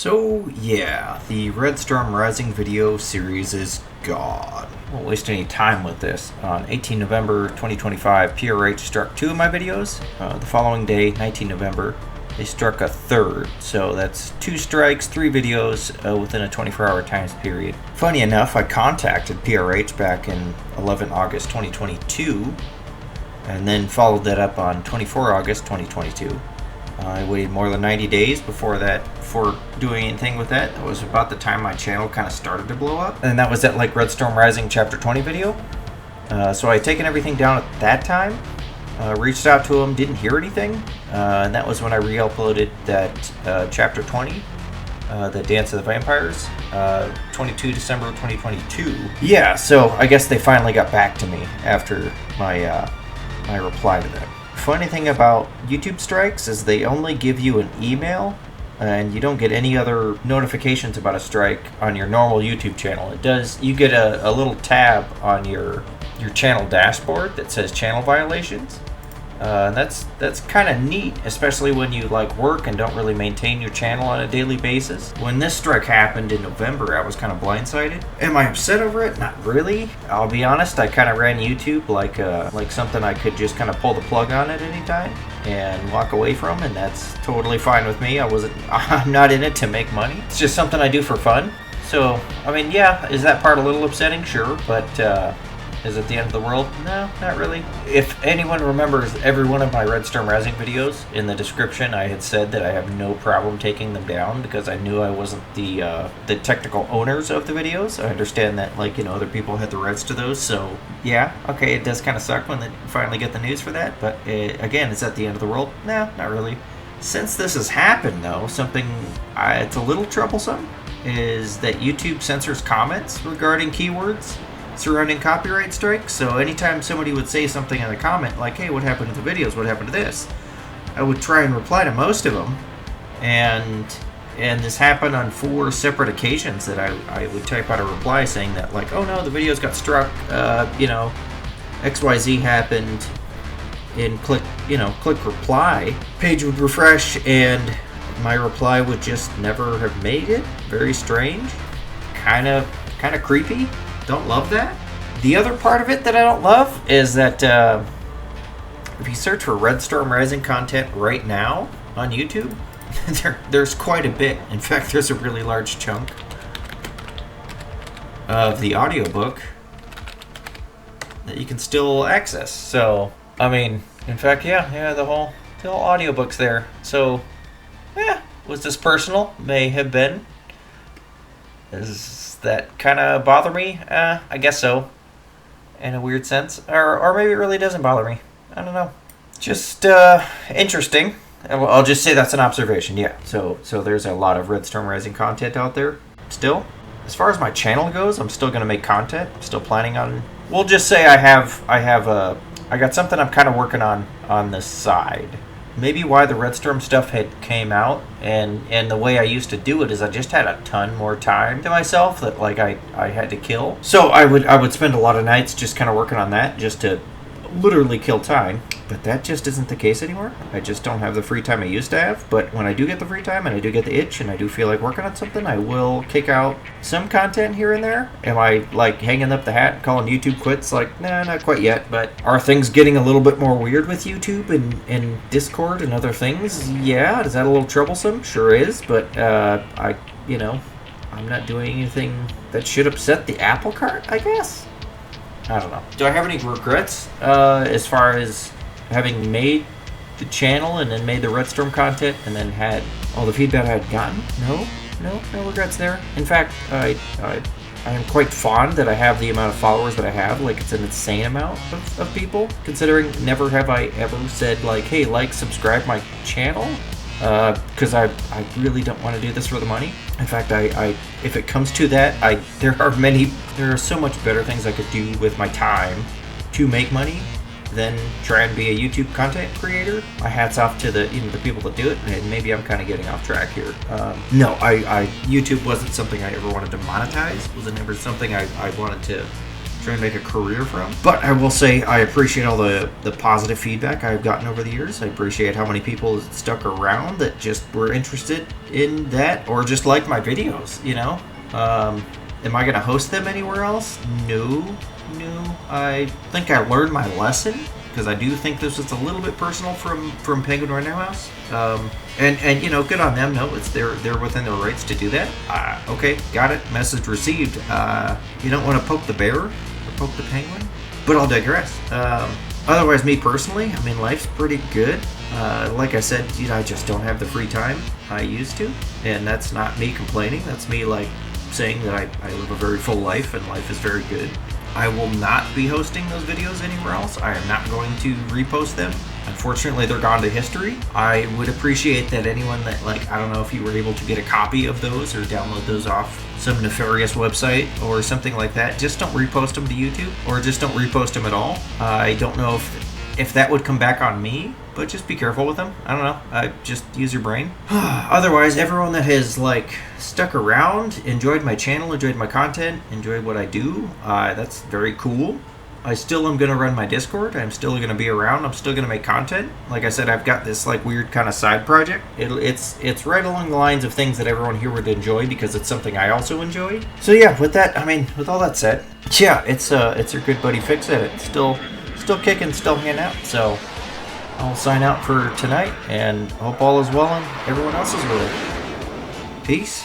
So yeah, the Red Storm Rising video series is gone. Won't waste any time with this. On 18 November 2025, PRH struck 2 of my videos. The following day, 19 November, they struck a third. So that's 2 strikes, 3 videos within a 24-hour time period. Funny enough, I contacted PRH back in 11 August 2022 and then followed that up on 24 August 2022. I waited more than 90 days before doing anything with that. That was about the time my channel kind of started to blow up. And that was that Red Storm Rising Chapter 20 video. So I had taken everything down at that time. Reached out to them, didn't hear anything. And that was when I re-uploaded that Chapter 20, the Dance of the Vampires, 22 December 2022. Yeah, so I guess they finally got back to me after my reply to them. Funny thing about YouTube strikes is they only give you an email and you don't get any other notifications about a strike on your normal YouTube channel. You get a little tab on your channel dashboard that says channel violations. And that's kind of neat, especially when you work and don't really maintain your channel on a daily basis. When this strike happened in November, I was kind of blindsided. Am I upset over it? Not really. I'll be honest, I kind of ran YouTube like something I could just kind of pull the plug on at any time and walk away from, and that's totally fine with me. I'm not in it to make money. It's just something I do for fun. So, I mean, yeah, is that part a little upsetting? Sure, but is it the end of the world? No, not really. If anyone remembers every one of my Red Storm Rising videos, in the description I had said that I have no problem taking them down because I knew I wasn't the technical owners of the videos. I understand that other people had the rights to those, so yeah, okay, it does kind of suck when they finally get the news for that, but again, is that the end of the world? No, not really. Since this has happened though, something it's a little troublesome is that YouTube censors comments regarding keywords surrounding copyright strikes. So anytime somebody would say something in a comment like, hey, what happened to the videos, what happened to this, I would try and reply to most of them, and this happened on 4 separate occasions that I would type out a reply saying that oh no, the videos got struck, XYZ happened, and click reply. Page would refresh and my reply would just never have made it. Very strange, kind of creepy. Don't love that. The other part of it that I don't love is that if you search for Red Storm Rising content right now on YouTube, there's quite a bit. In fact, there's a really large chunk of the audiobook that you can still access. So, I mean, in fact, yeah, the whole audiobook's there. So, yeah, was this personal? May have been. Does that kind of bother me? I guess so, in a weird sense, or maybe it really doesn't bother me. I don't know. Just interesting. I'll just say that's an observation. Yeah. So there's a lot of Red Storm Rising content out there still. As far as my channel goes, I'm still gonna make content. I'm still planning on. We'll just say I got something I'm kind of working on the side. Maybe why the Red Storm stuff came out and the way I used to do it is I just had a ton more time to myself that I had to kill. So I would spend a lot of nights just kind of working on that just to literally kill time. But that just isn't the case anymore. I just don't have the free time I used to have. But when I do get the free time and I do get the itch and I do feel like working on something, I will kick out some content here and there. Am I hanging up the hat and calling YouTube quits? Nah, not quite yet. But are things getting a little bit more weird with YouTube and Discord and other things? Yeah. Is that a little troublesome? Sure is. But I'm not doing anything that should upset the apple cart, I guess. I don't know. Do I have any regrets as far as having made the channel and then made the Red Storm content and then had all the feedback I had gotten? No regrets there. In fact, I am quite fond that I have the amount of followers that I have. It's an insane amount of people, considering never have I ever said hey, subscribe my channel, because I really don't want to do this for the money. In fact, if it comes to that, there are so much better things I could do with my time to make money than try and be a YouTube content creator. My hat's off to the people that do it, and maybe I'm kind of getting off track here. No, YouTube wasn't something I ever wanted to monetize. It was never something I wanted to trying to make a career from. But I will say I appreciate all the positive feedback I've gotten over the years. I appreciate how many people stuck around that just were interested in that or just like my videos, you know. Am I going to host them anywhere else? No. I think I learned my lesson, because I do think this is a little bit personal from Penguin Rhino House. And you know, good on them. No, it's they're within their rights to do that. Okay, got it. Message received. You don't want to poke the bear or poke the penguin, but I'll digress. Otherwise, me personally, I mean, life's pretty good. Like I said, you know, I just don't have the free time I used to, and that's not me complaining. That's me like saying that I live a very full life and life is very good. I will not be hosting those videos anywhere else. I am not going to repost them. Unfortunately, they're gone to history. I would appreciate that anyone that, like, I don't know if you were able to get a copy of those or download those off some nefarious website or something like that. Just don't repost them to YouTube, or just don't repost them at all. I don't know if that would come back on me, but just be careful with them. I don't know. Just use your brain. Otherwise, everyone that has like stuck around, enjoyed my channel, enjoyed my content, enjoyed what I do, that's very cool. I still am going to run my Discord. I'm still going to be around. I'm still going to make content. Like I said, I've got this like weird kind of side project. It's right along the lines of things that everyone here would enjoy, because it's something I also enjoy. So yeah, with that, I mean, with all that said, yeah, it's your good buddy Fixedit. Still kicking, still hanging out. So I'll sign out for tonight, and hope all is well and everyone else is well. Peace.